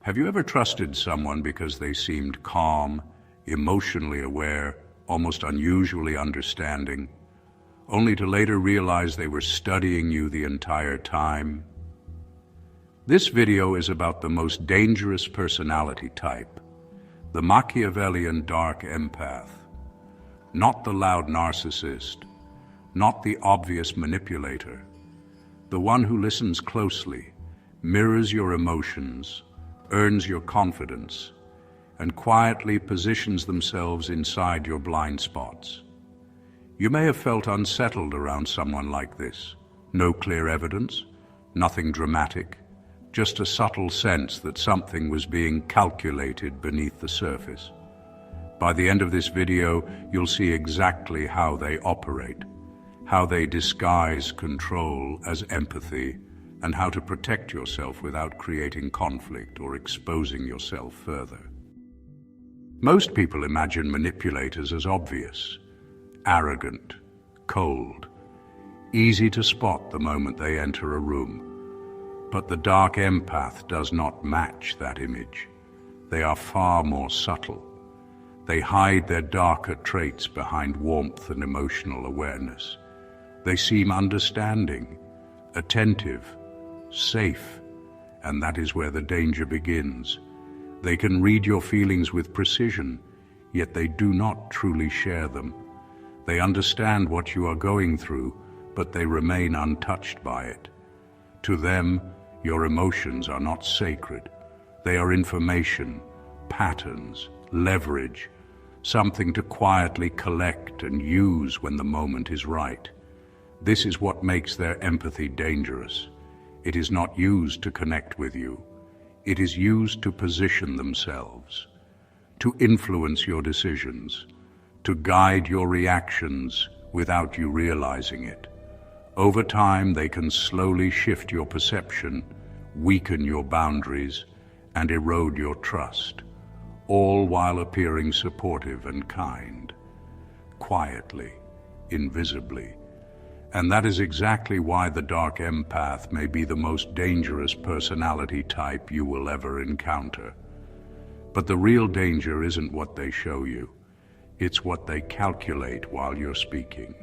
Have you ever trusted someone because they seemed calm, emotionally aware, almost unusually understanding, only to later realize they were studying you the entire time? This video is about the most dangerous personality type, the Machiavellian Dark Empath. Not the loud narcissist, not the obvious manipulator, the one who listens closely, mirrors your emotions, earns your confidence, and quietly positions themselves inside your blind spots. You may have felt unsettled around someone like this. No clear evidence, nothing dramatic, just a subtle sense that something was being calculated beneath the surface. By the end of this video, you'll see exactly how they operate, how they disguise control as empathy, and how to protect yourself without creating conflict or exposing yourself further. Most people imagine manipulators as obvious, arrogant, cold, easy to spot the moment they enter a room. But the Dark Empath does not match that image. They are far more subtle. They hide their darker traits behind warmth and emotional awareness. They seem understanding, attentive, safe, and that is where the danger begins. They can read your feelings with precision, yet they do not truly share them. They understand what you are going through, but they remain untouched by it. To them, your emotions are not sacred. They are information, patterns, leverage, something to quietly collect and use when the moment is right. This is what makes their empathy dangerous. It is not used to connect with you. It is used to position themselves, to influence your decisions, to guide your reactions without you realizing it. Over time, they can slowly shift your perception, weaken your boundaries, and erode your trust, all while appearing supportive and kind, quietly, invisibly. And that is exactly why the Dark Empath may be the most dangerous personality type you will ever encounter. But the real danger isn't what they show you. It's what they calculate while you're speaking.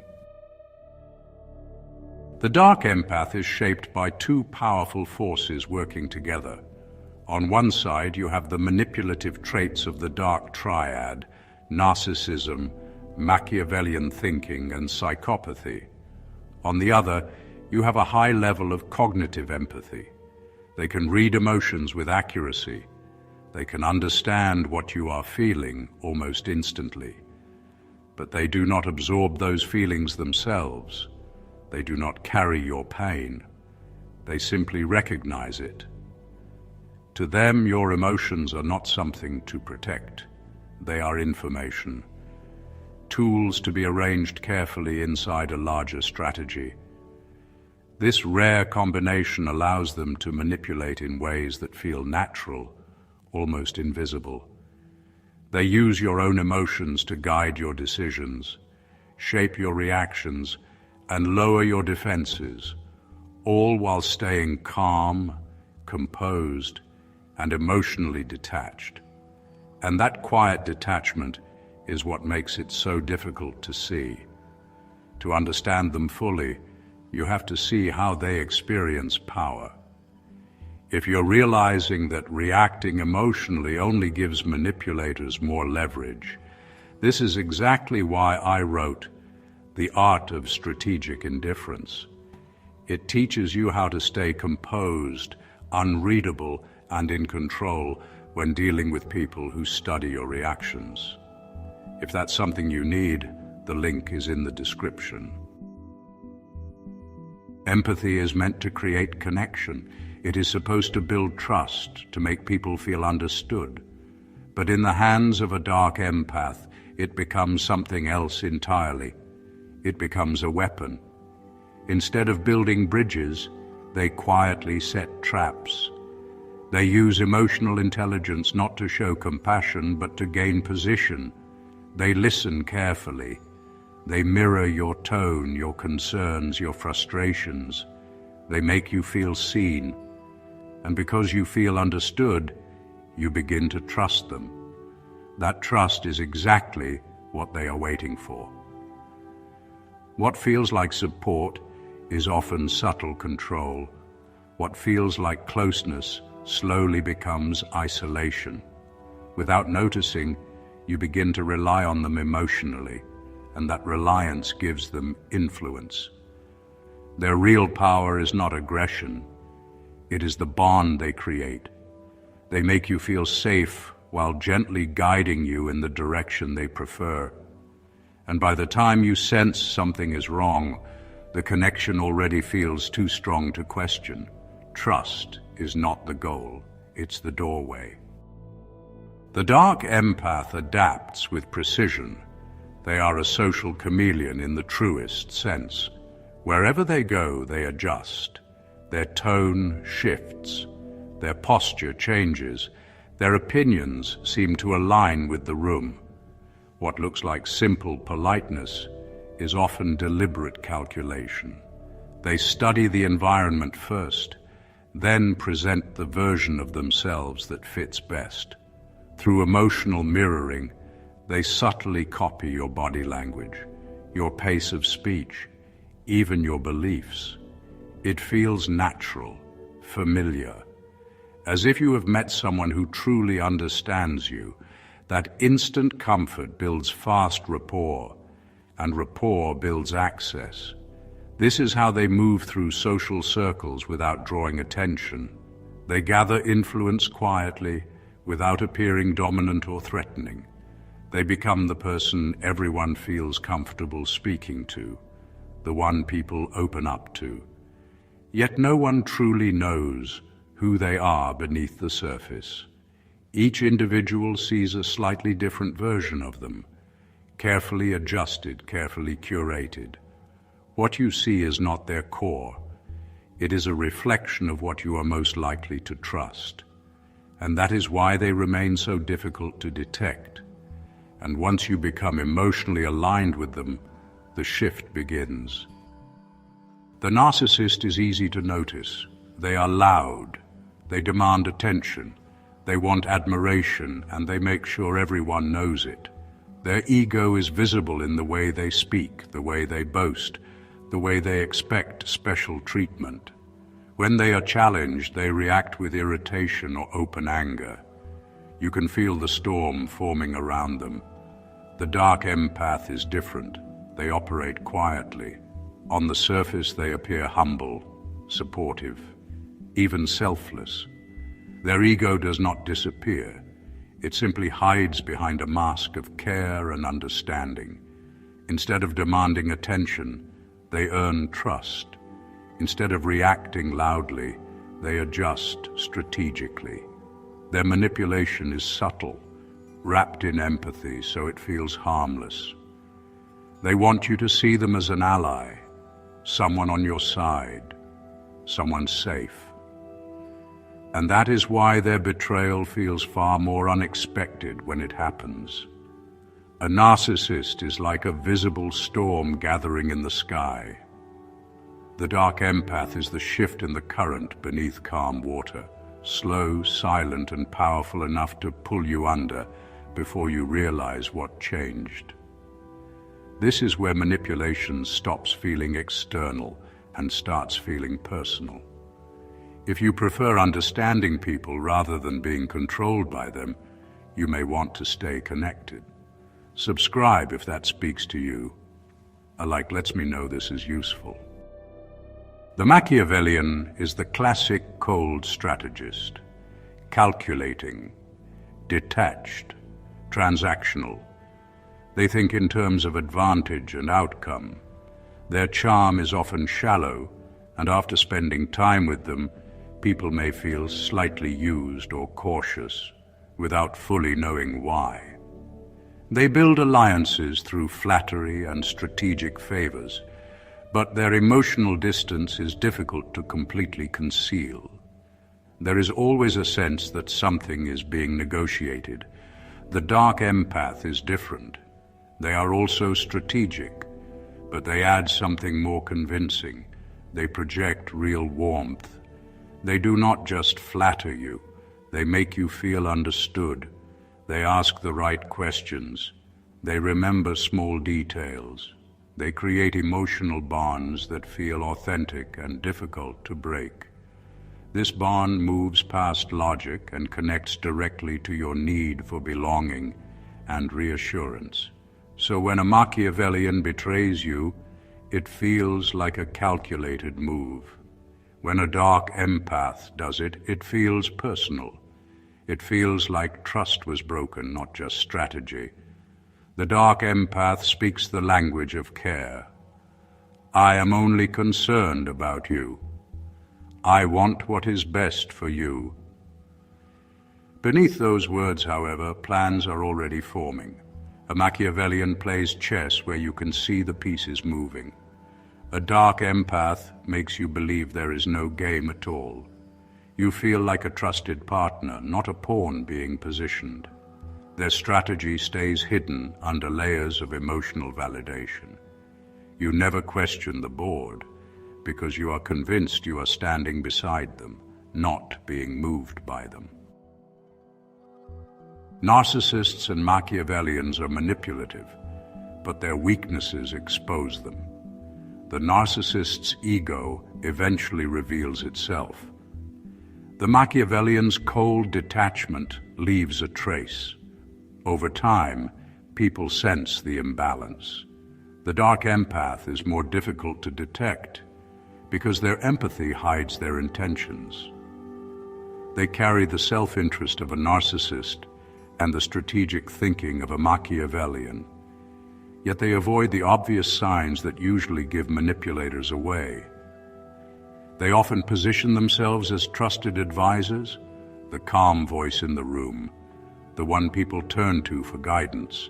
The Dark Empath is shaped by two powerful forces working together. On one side, you have the manipulative traits of the dark triad, narcissism, Machiavellian thinking, and psychopathy. On the other, you have a high level of cognitive empathy. They can read emotions with accuracy. They can understand what you are feeling almost instantly. But they do not absorb those feelings themselves. They do not carry your pain. They simply recognize it. To them, your emotions are not something to protect. They are information. Tools to be arranged carefully inside a larger strategy. This rare combination allows them to manipulate in ways that feel natural, almost invisible. They use your own emotions to guide your decisions, shape your reactions, and lower your defenses, all while staying calm, composed, and emotionally detached. And that quiet detachment is what makes it so difficult to see. To understand them fully, you have to see how they experience power. If you're realizing that reacting emotionally only gives manipulators more leverage, this is exactly why I wrote The Art of Strategic Indifference. It teaches you how to stay composed, unreadable, and in control when dealing with people who study your reactions. If that's something you need, the link is in the description. Empathy is meant to create connection. It is supposed to build trust, to make people feel understood. But in the hands of a Dark Empath, it becomes something else entirely. It becomes a weapon. Instead of building bridges, they quietly set traps. They use emotional intelligence not to show compassion, but to gain position. They listen carefully. They mirror your tone, your concerns, your frustrations. They make you feel seen. And because you feel understood, you begin to trust them. That trust is exactly what they are waiting for. What feels like support is often subtle control. What feels like closeness slowly becomes isolation. Without noticing, you begin to rely on them emotionally, and that reliance gives them influence. Their real power is not aggression. It is the bond they create. They make you feel safe while gently guiding you in the direction they prefer. And by the time you sense something is wrong, the connection already feels too strong to question. Trust is not the goal, it's the doorway. The dark empath adapts with precision. They are a social chameleon in the truest sense. Wherever they go, they adjust. Their tone shifts. Their posture changes. Their opinions seem to align with the room. What looks like simple politeness is often deliberate calculation. They study the environment first, then present the version of themselves that fits best. Through emotional mirroring, they subtly copy your body language, your pace of speech, even your beliefs. It feels natural, familiar, as if you have met someone who truly understands you. That instant comfort builds fast rapport, and rapport builds access. This is how they move through social circles without drawing attention. They gather influence quietly, without appearing dominant or threatening. They become the person everyone feels comfortable speaking to, the one people open up to. Yet no one truly knows who they are beneath the surface. Each individual sees a slightly different version of them, carefully adjusted, carefully curated. What you see is not their core. It is a reflection of what you are most likely to trust. And that is why they remain so difficult to detect. And once you become emotionally aligned with them, the shift begins. The narcissist is easy to notice. They are loud. They demand attention. They want admiration, and they make sure everyone knows it. Their ego is visible in the way they speak, the way they boast, the way they expect special treatment. When they are challenged, they react with irritation or open anger. You can feel the storm forming around them. The dark empath is different. They operate quietly. On the surface, they appear humble, supportive, even selfless. Their ego does not disappear. It simply hides behind a mask of care and understanding. Instead of demanding attention, they earn trust. Instead of reacting loudly, they adjust strategically. Their manipulation is subtle, wrapped in empathy so it feels harmless. They want you to see them as an ally, someone on your side, someone safe. And that is why their betrayal feels far more unexpected when it happens. A narcissist is like a visible storm gathering in the sky. The dark empath is the shift in the current beneath calm water, slow, silent, and powerful enough to pull you under before you realize what changed. This is where manipulation stops feeling external and starts feeling personal. If you prefer understanding people rather than being controlled by them, you may want to stay connected. Subscribe if that speaks to you. A like lets me know this is useful. The Machiavellian is the classic cold strategist, calculating, detached, transactional. They think in terms of advantage and outcome. Their charm is often shallow, and after spending time with them, people may feel slightly used or cautious, without fully knowing why. They build alliances through flattery and strategic favors, but their emotional distance is difficult to completely conceal. There is always a sense that something is being negotiated. The dark empath is different. They are also strategic, but they add something more convincing. They project real warmth. They do not just flatter you, They make you feel understood. They ask the right questions. They remember small details. They create emotional bonds that feel authentic and difficult to break. This bond moves past logic and connects directly to your need for belonging and reassurance. So when a Machiavellian betrays you, it feels like a calculated move. When a dark empath does it, it feels personal. It feels like trust was broken, not just strategy. The dark empath speaks the language of care. I am only concerned about you. I want what is best for you. Beneath those words, however, plans are already forming. A Machiavellian plays chess where you can see the pieces moving. A dark empath makes you believe there is no game at all. You feel like a trusted partner, not a pawn being positioned. Their strategy stays hidden under layers of emotional validation. You never question the board because you are convinced you are standing beside them, not being moved by them. Narcissists and Machiavellians are manipulative, but their weaknesses expose them. The narcissist's ego eventually reveals itself. The Machiavellian's cold detachment leaves a trace. Over time, people sense the imbalance. The dark empath is more difficult to detect because their empathy hides their intentions. They carry the self-interest of a narcissist and the strategic thinking of a Machiavellian. Yet they avoid the obvious signs that usually give manipulators away. They often position themselves as trusted advisors, the calm voice in the room, the one people turn to for guidance.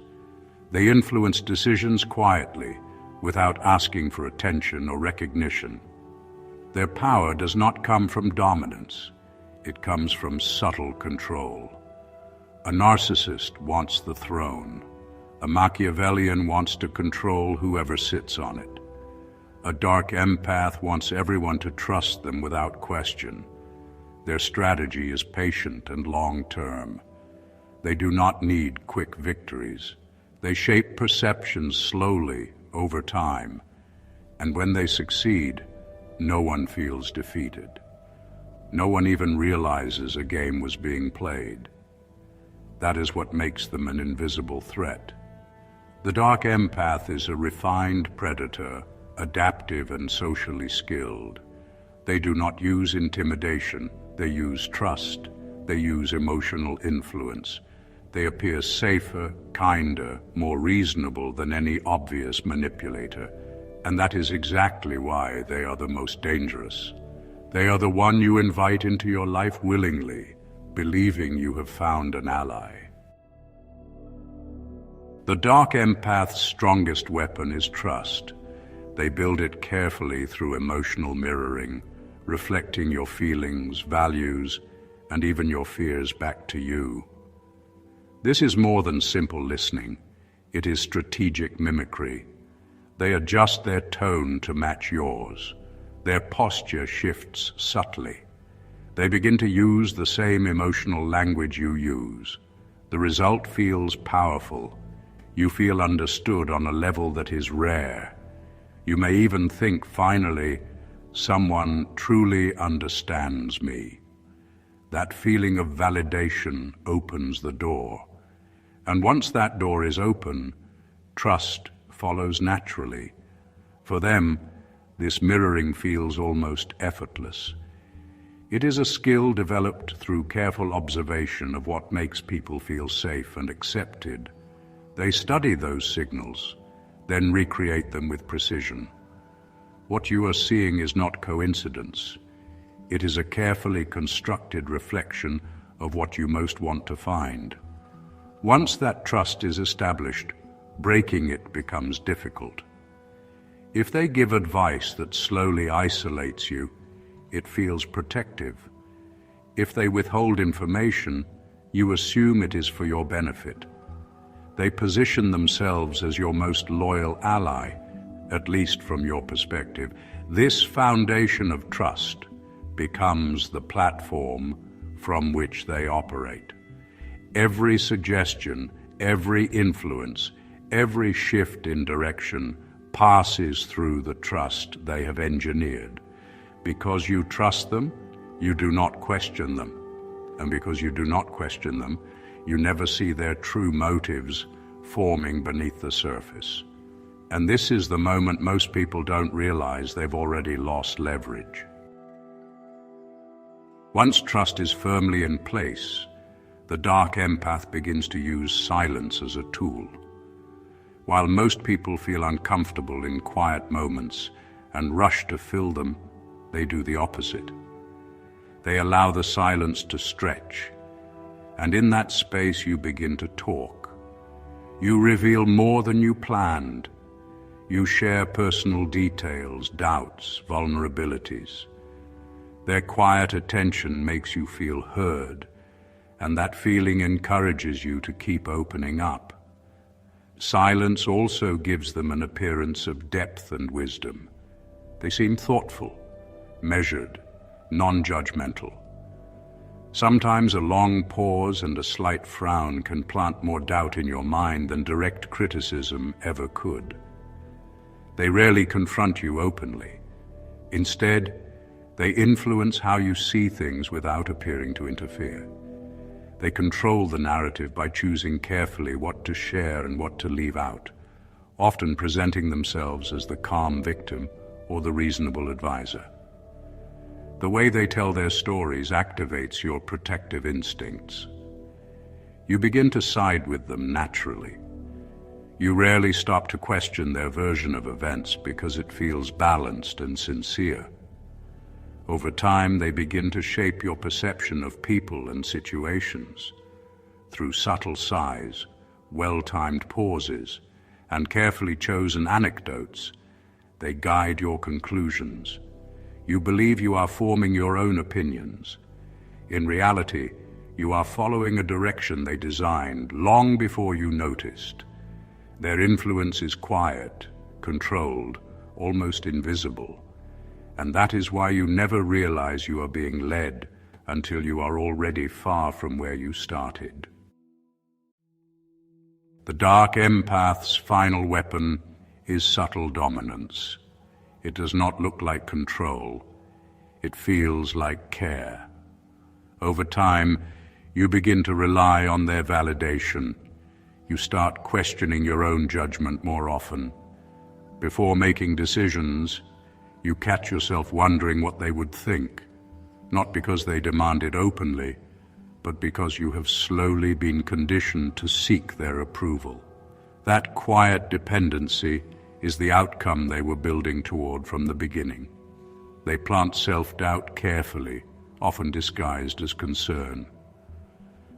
They influence decisions quietly, without asking for attention or recognition. Their power does not come from dominance. It comes from subtle control. A narcissist wants the throne. A Machiavellian wants to control whoever sits on it. A dark empath wants everyone to trust them without question. Their strategy is patient and long-term. They do not need quick victories. They shape perceptions slowly over time, and when they succeed, no one feels defeated. No one even realizes a game was being played. That is what makes them an invisible threat. The dark empath is a refined predator, adaptive and socially skilled. They do not use intimidation, they use trust, they use emotional influence. They appear safer, kinder, more reasonable than any obvious manipulator, and that is exactly why they are the most dangerous. They are the one you invite into your life willingly, believing you have found an ally. The dark empath's strongest weapon is trust. They build it carefully through emotional mirroring, reflecting your feelings, values, and even your fears back to you. This is more than simple listening. It is strategic mimicry. They adjust their tone to match yours. Their posture shifts subtly. They begin to use the same emotional language you use. The result feels powerful. You feel understood on a level that is rare. You may even think, finally, someone truly understands me. That feeling of validation opens the door. And once that door is open, trust follows naturally. For them, this mirroring feels almost effortless. It is a skill developed through careful observation of what makes people feel safe and accepted. They study those signals, then recreate them with precision. What you are seeing is not coincidence. It is a carefully constructed reflection of what you most want to find. Once that trust is established, breaking it becomes difficult. If they give advice that slowly isolates you, it feels protective. If they withhold information, you assume it is for your benefit. They position themselves as your most loyal ally, at least from your perspective. This foundation of trust becomes the platform from which they operate. Every suggestion, every influence, every shift in direction passes through the trust they have engineered. Because you trust them, you do not question them. And because you do not question them, you never see their true motives forming beneath the surface. And this is the moment most people don't realize they've already lost leverage. Once trust is firmly in place, the dark empath begins to use silence as a tool. While most people feel uncomfortable in quiet moments and rush to fill them, they do the opposite. They allow the silence to stretch, and in that space you begin to talk. You reveal more than you planned. You share personal details, doubts, vulnerabilities. Their quiet attention makes you feel heard, and that feeling encourages you to keep opening up. Silence also gives them an appearance of depth and wisdom. They seem thoughtful, measured, non-judgmental. Sometimes a long pause and a slight frown can plant more doubt in your mind than direct criticism ever could. They rarely confront you openly. Instead, they influence how you see things without appearing to interfere. They control the narrative by choosing carefully what to share and what to leave out, often presenting themselves as the calm victim or the reasonable advisor. The way they tell their stories activates your protective instincts. You begin to side with them naturally. You rarely stop to question their version of events because it feels balanced and sincere. Over time, they begin to shape your perception of people and situations. Through subtle sighs, well-timed pauses, and carefully chosen anecdotes, they guide your conclusions. You believe you are forming your own opinions. In reality, you are following a direction they designed long before you noticed. Their influence is quiet, controlled, almost invisible. And that is why you never realize you are being led until you are already far from where you started. The dark empath's final weapon is subtle dominance. It does not look like control. It feels like care. Over time, you begin to rely on their validation. You start questioning your own judgment more often. Before making decisions, you catch yourself wondering what they would think, not because they demand it openly, but because you have slowly been conditioned to seek their approval. That quiet dependency is the outcome they were building toward from the beginning. They plant self-doubt carefully, often disguised as concern.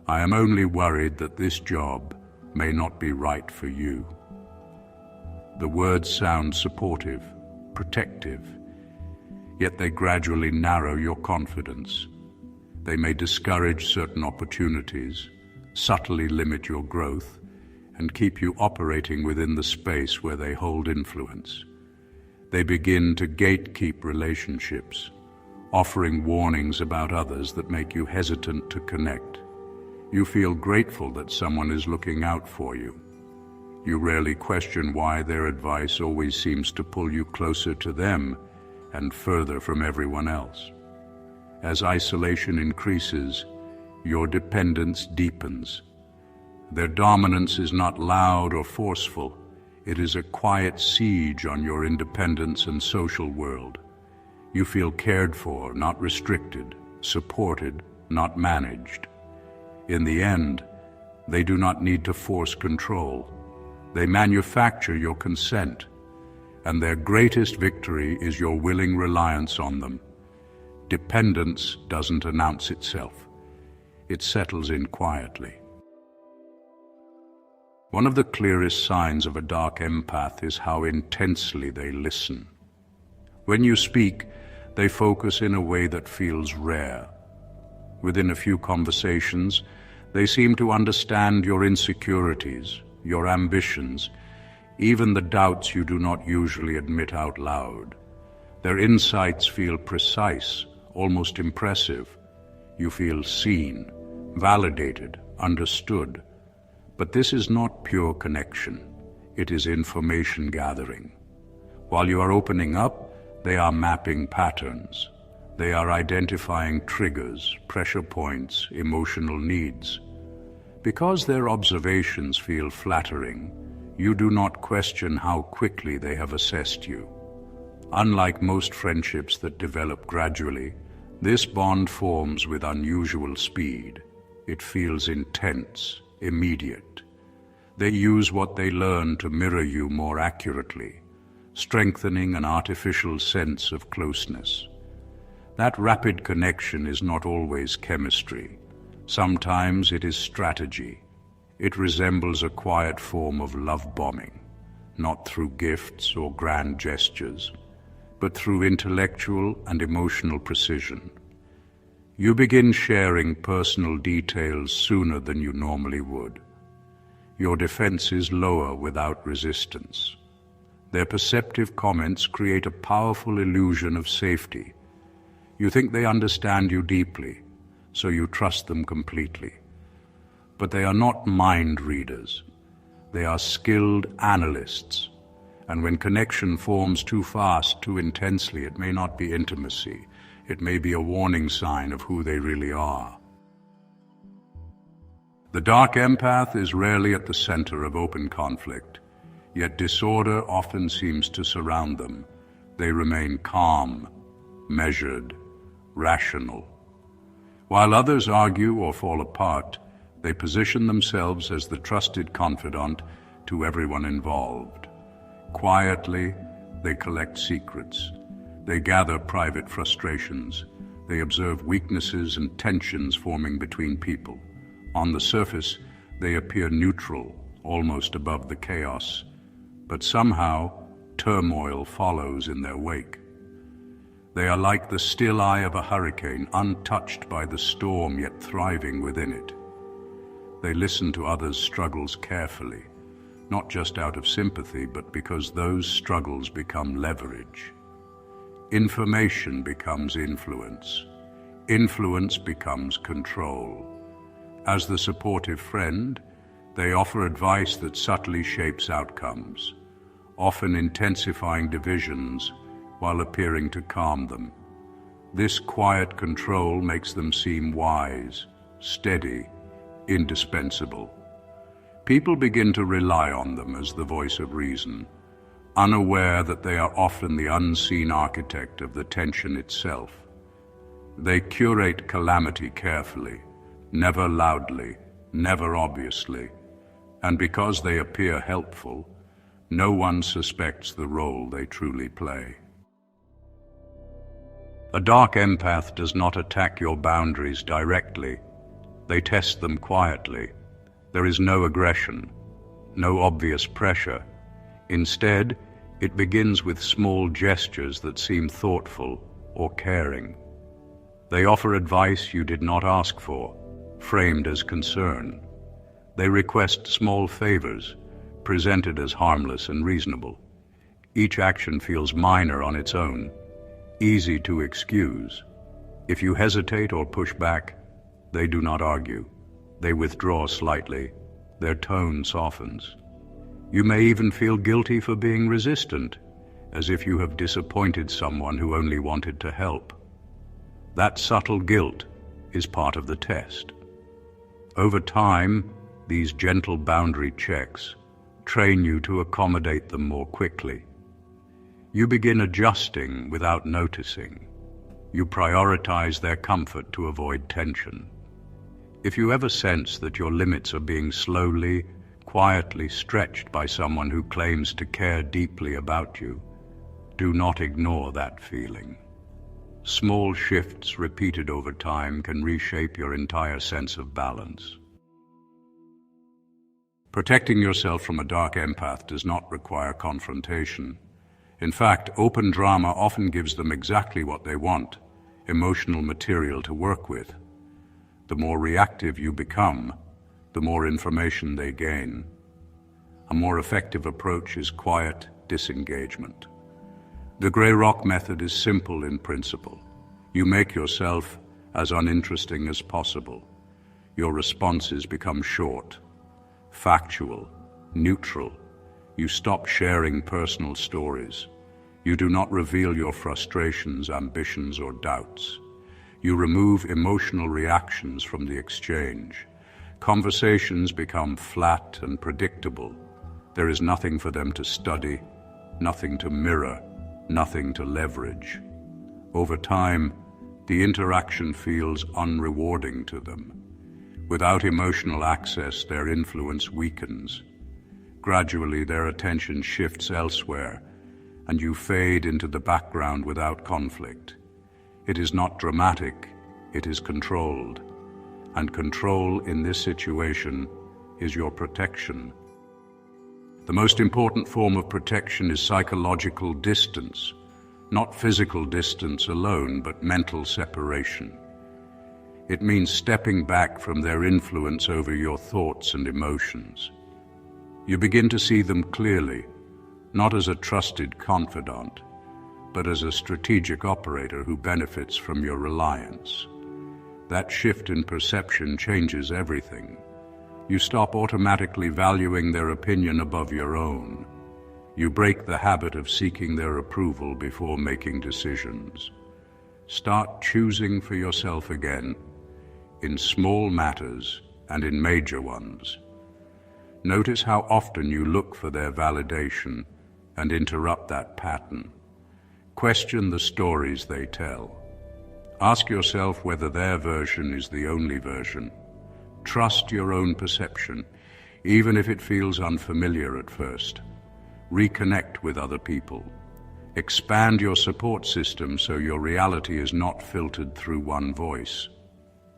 I am only worried that this job may not be right for you. The words sound supportive, protective, yet they gradually narrow your confidence. They may discourage certain opportunities, subtly limit your growth, and keep you operating within the space where they hold influence. They begin to gatekeep relationships, offering warnings about others that make you hesitant to connect. You feel grateful that someone is looking out for you. You rarely question why their advice always seems to pull you closer to them and further from everyone else. As isolation increases, your dependence deepens. Their dominance is not loud or forceful. It is a quiet siege on your independence and social world. You feel cared for, not restricted, supported, not managed. In the end, they do not need to force control. They manufacture your consent, and their greatest victory is your willing reliance on them. Dependence doesn't announce itself. It settles in quietly. One of the clearest signs of a dark empath is how intensely they listen. When you speak, they focus in a way that feels rare. Within a few conversations, they seem to understand your insecurities, your ambitions, even the doubts you do not usually admit out loud. Their insights feel precise, almost impressive. You feel seen, validated, understood. But this is not pure connection. It is information gathering. While you are opening up, they are mapping patterns. They are identifying triggers, pressure points, emotional needs. Because their observations feel flattering, you do not question how quickly they have assessed you. Unlike most friendships that develop gradually, this bond forms with unusual speed. It feels intense, immediate. They use what they learn to mirror you more accurately, strengthening an artificial sense of closeness. That rapid connection is not always chemistry. Sometimes it is strategy. It resembles a quiet form of love bombing, not through gifts or grand gestures, but through intellectual and emotional precision. You begin sharing personal details sooner than you normally would. Your defenses lower without resistance. Their perceptive comments create a powerful illusion of safety. You think they understand you deeply, so you trust them completely. But they are not mind readers. They are skilled analysts. And when connection forms too fast, too intensely, it may not be intimacy. It may be a warning sign of who they really are. The dark empath is rarely at the center of open conflict, yet disorder often seems to surround them. They remain calm, measured, rational. While others argue or fall apart, they position themselves as the trusted confidant to everyone involved. Quietly, they collect secrets. They gather private frustrations. They observe weaknesses and tensions forming between people. On the surface, they appear neutral, almost above the chaos. But somehow, turmoil follows in their wake. They are like the still eye of a hurricane, untouched by the storm, yet thriving within it. They listen to others' struggles carefully, not just out of sympathy, but because those struggles become leverage. Information becomes influence. Influence becomes control. As the supportive friend, they offer advice that subtly shapes outcomes, often intensifying divisions while appearing to calm them. This quiet control makes them seem wise, steady, indispensable. People begin to rely on them as the voice of reason, unaware that they are often the unseen architect of the tension itself. They curate calamity carefully, never loudly, never obviously, and because they appear helpful, no one suspects the role they truly play. A dark empath does not attack your boundaries directly. They test them quietly. There is no aggression, no obvious pressure. Instead, it begins with small gestures that seem thoughtful or caring. They offer advice you did not ask for, framed as concern. They request small favors, presented as harmless and reasonable. Each action feels minor on its own, easy to excuse. If you hesitate or push back, they do not argue. They withdraw slightly. Their tone softens. You may even feel guilty for being resistant, as if you have disappointed someone who only wanted to help. That subtle guilt is part of the test. Over time, these gentle boundary checks train you to accommodate them more quickly. You begin adjusting without noticing. You prioritize their comfort to avoid tension. If you ever sense that your limits are being slowly, quietly stretched by someone who claims to care deeply about you, do not ignore that feeling. Small shifts repeated over time can reshape your entire sense of balance. Protecting yourself from a dark empath does not require confrontation. In fact, open drama often gives them exactly what they want, emotional material to work with. The more reactive you become, the more information they gain. A more effective approach is quiet disengagement. The Grey Rock method is simple in principle. You make yourself as uninteresting as possible. Your responses become short, factual, neutral. You stop sharing personal stories. You do not reveal your frustrations, ambitions, or doubts. You remove emotional reactions from the exchange. Conversations become flat and predictable. There is nothing for them to study, nothing to mirror, nothing to leverage. Over time, the interaction feels unrewarding to them. Without emotional access, their influence weakens. Gradually, their attention shifts elsewhere, and you fade into the background without conflict. It is not dramatic, it is controlled. And control in this situation is your protection. The most important form of protection is psychological distance, not physical distance alone, but mental separation. It means stepping back from their influence over your thoughts and emotions. You begin to see them clearly, not as a trusted confidant, but as a strategic operator who benefits from your reliance. That shift in perception changes everything. You stop automatically valuing their opinion above your own. You break the habit of seeking their approval before making decisions. Start choosing for yourself again, in small matters and in major ones. Notice how often you look for their validation and interrupt that pattern. Question the stories they tell. Ask yourself whether their version is the only version. Trust your own perception, even if it feels unfamiliar at first. Reconnect with other people. Expand your support system so your reality is not filtered through one voice.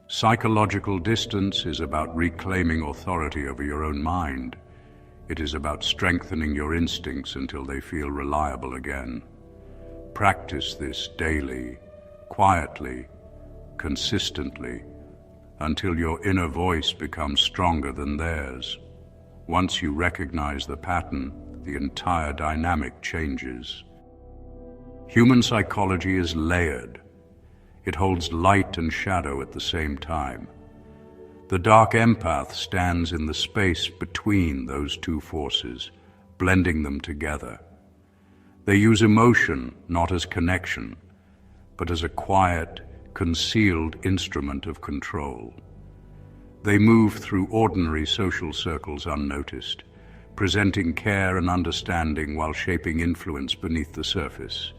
Psychological distance is about reclaiming authority over your own mind. It is about strengthening your instincts until they feel reliable again. Practice this daily, quietly, consistently, until your inner voice becomes stronger than theirs. Once you recognize the pattern, the entire dynamic changes. Human psychology is layered. It holds light and shadow at the same time. The Dark Empath stands in the space between those two forces, blending them together. They use emotion not as connection, but as a quiet, concealed instrument of control. They move through ordinary social circles unnoticed, presenting care and understanding while shaping influence beneath the surface.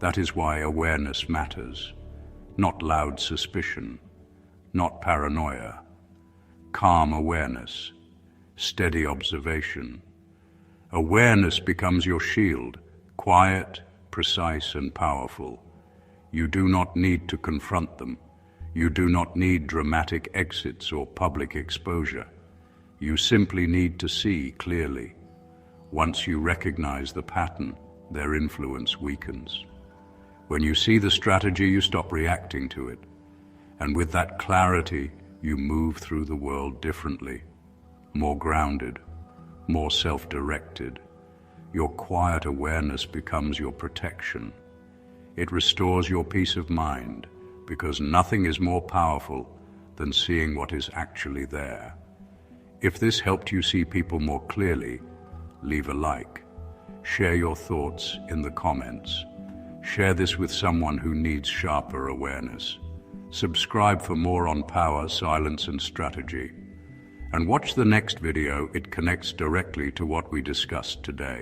That is why awareness matters. Not loud suspicion, not paranoia. Calm awareness, steady observation. Awareness becomes your shield, quiet, precise, and powerful. You do not need to confront them. You do not need dramatic exits or public exposure. You simply need to see clearly. Once you recognize the pattern, their influence weakens. When you see the strategy, you stop reacting to it. And with that clarity, you move through the world differently, more grounded, more self-directed. Your quiet awareness becomes your protection. It restores your peace of mind, because nothing is more powerful than seeing what is actually there. If this helped you see people more clearly, leave a like. Share your thoughts in the comments. Share this with someone who needs sharper awareness. Subscribe for more on power, silence, and strategy. And watch the next video. It connects directly to what we discussed today.